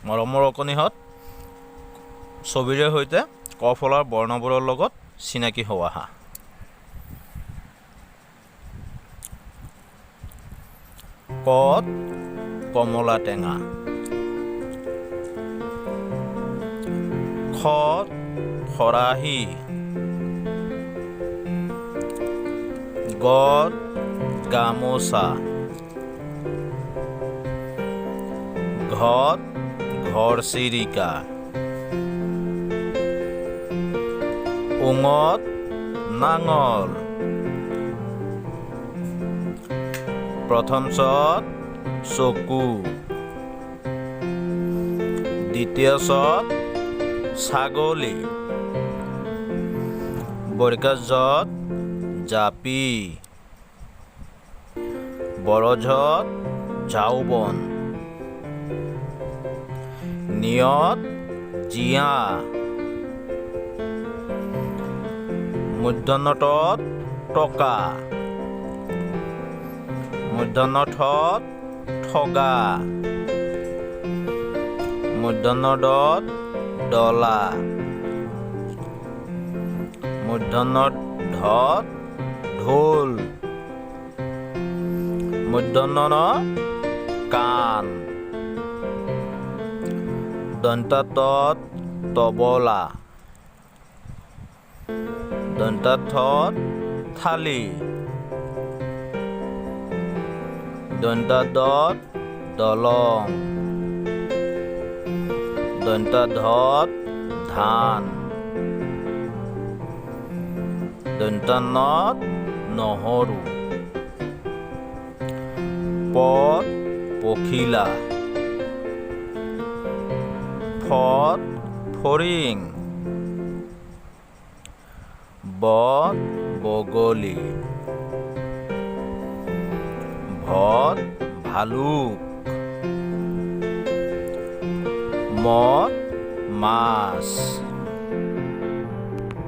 মৰমৰ অকণিহঁত ছবিৰে সৈতে ক ফলাৰ বৰ্ণবোৰৰ লগত চিনাকি হোৱা হা। কত কমলা টেঙা, খত খৰাহী, গত গামোচা, ঘত ঘৰচিৰিকা, উঙত নাঙল, প্ৰথম চত চকু, দ্বিতীয় চত ছাগলী, বৰ্গজত জাপি, বৰঝত ঝাউবন, নিয়ত জীয়া, মূৰ্ধন্যটত টকা, মূৰ্ধন্যঠত ঠগা, মূৰ্ধন্যডত ডলা, মূৰ্ধন্যধত ঢোল, মূৰ্ধন্য কাণ, দন্তাতত তবলা, দন্তাথত থালি, দন্তাদত দলং, দন্তাধত ধান, দন্তানত নহৰু, পত পখিলা, ফত ফৰিং, বত বগলী, ভত ভালুক, মত মাছ।